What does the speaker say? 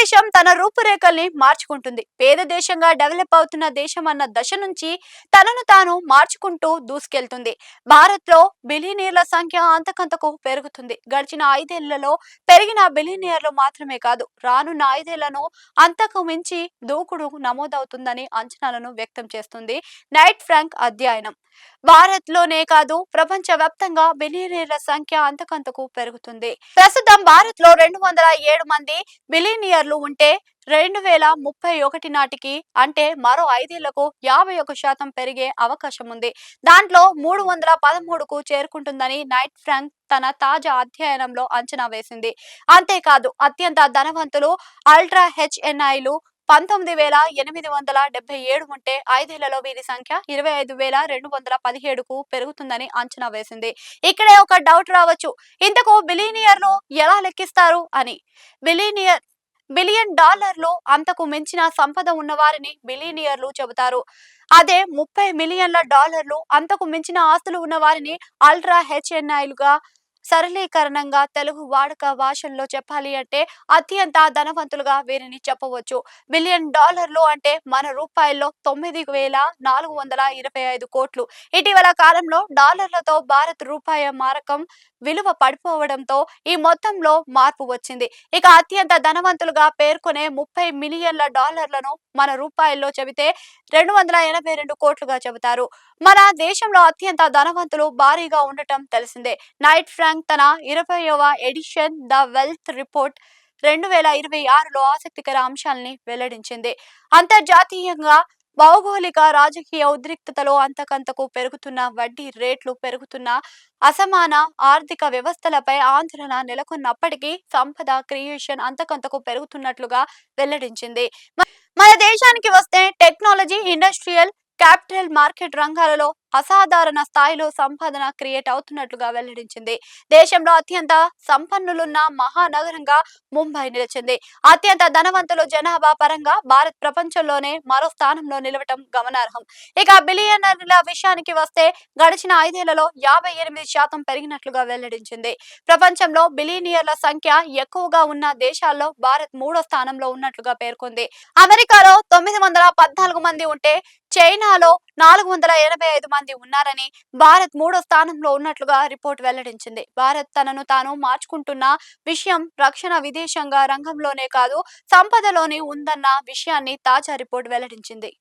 దేశం తన రూపురేఖల్ని మార్చుకుంటుంది. పేద దేశంగా డెవలప్ అవుతున్న దేశం అన్న దశ నుంచి తనను తాను మార్చుకుంటూ దూసుకెళ్తుంది. భారత్లో బిలియనీర్ల సంఖ్య అంతకంతకు పెరుగుతుంది. గడిచిన 5 ఏళ్లలో పెరిగిన బిలియనీర్లు మాత్రమే కాదు, రానున్న 5 ఏళ్లను అంతకు మించి దూకుడు నమోదవుతుందని అంచనాలను వ్యక్తం చేస్తుంది నైట్ ఫ్రాంక్ అధ్యయనం. భారత్ లోనే కాదు, ప్రపంచ వ్యాప్తంగా బిలియనీర్ల సంఖ్య అంతకంతకు పెరుగుతుంది. ప్రస్తుతం భారత్ లో 207 మంది బిలియనీర్లు ఉంటే 2031 నాటికి, అంటే మరో 5 ఏళ్లకు 51% పెరిగే అవకాశం ఉంది. దాంట్లో 313కు చేరుకుంటుందని నైట్ ఫ్రాంక్ తన తాజా అధ్యయనంలో అంచనా వేసింది. అంతేకాదు, అత్యంత ధనవంతులు అల్ట్రా హెచ్ఎన్ఐలు 19,877 ఉంటే 5 ఏళ్లలో వీరి సంఖ్య 25,217కు పెరుగుతుందని అంచనా వేసింది. ఇక్కడే ఒక డౌట్ రావచ్చు, ఇంతకు బిలియనీర్లు ఎలా లెక్కిస్తారు అని. బిలియనీర్ బిలియన్ డాలర్లు అంతకు మించిన సంపద ఉన్నవారిని బిలియనీర్లు చెబుతారు. అదే 30 మిలియన్ల డాలర్లు అంతకు మించిన ఆస్తులు ఉన్న వారిని అల్ట్రా హెచ్ఎన్ఐలుగా, సరళీకరణంగా తెలుగు వాడుక భాషల్లో చెప్పాలి అంటే అత్యంత ధనవంతులుగా వీరిని చెప్పవచ్చు. బిలియన్ డాలర్లు అంటే మన రూపాయల్లో 9,425 కోట్లు. ఇటీవల కాలంలో డాలర్లతో భారత్ రూపాయి మారకం విలువ పడిపోవడంతో ఈ మొత్తంలో మార్పు వచ్చింది. ఇక అత్యంత ధనవంతులుగా పేర్కొనే 30 మిలియన్ల డాలర్లను మన రూపాయల్లో చెబితే 282 కోట్లుగా చెబుతారు. మన దేశంలో అత్యంత ధనవంతులు భారీగా ఉండటం తెలిసిందే. నైట్ ఫ్రాంక్ తన 20వ ఎడిషన్ ద వెల్త్ రిపోర్ట్ 2026లో ఆసక్తికర అంశాలని వెల్లడించింది. అంతర్జాతీయంగా భౌగోళిక రాజకీయ ఉద్రిక్తతలో అంతకంతకు పెరుగుతున్న వడ్డీ రేట్లు, పెరుగుతున్న అసమాన ఆర్థిక వ్యవస్థలపై ఆందోళన నెలకొన్నప్పటికీ సంపద క్రియేషన్ అంతకంతకు పెరుగుతున్నట్లుగా వెల్లడించింది. మన దేశానికి వస్తే టెక్నాలజీ, ఇండస్ట్రియల్, క్యాపిటల్ మార్కెట్ రంగాలలో అసాధారణ స్థాయిలో సంపాదన క్రియేట్ అవుతున్నట్లుగా వెల్లడించింది. దేశంలో అత్యంత సంపన్నులున్న మహానగరంగా ముంబై నిలిచింది. అత్యంత ధనవంతులు జనాభా పరంగా భారత్ ప్రపంచంలోనే మరో స్థానంలో నిలవటం గమనార్హం. ఇక బిలియనర్ల విషయానికి వస్తే గడిచిన 5 ఏళ్లలో 58% పెరిగినట్లుగా వెల్లడించింది. ప్రపంచంలో బిలియనీర్ల సంఖ్య ఎక్కువగా ఉన్న దేశాల్లో భారత్ 3వ స్థానంలో ఉన్నట్లుగా పేర్కొంది. అమెరికాలో 914 మంది ఉంటే చైనాలో 485 మంది ఉన్నారని, భారత్ 3వ స్థానంలో ఉన్నట్లుగా రిపోర్ట్ వెల్లడించింది. భారత్ తనను తాను మార్చుకుంటున్న విషయం రక్షణ, విదేశాంగ రంగంలోనే కాదు, సంపదలోనే ఉందన్న విషయాన్ని తాజా రిపోర్ట్ వెల్లడించింది.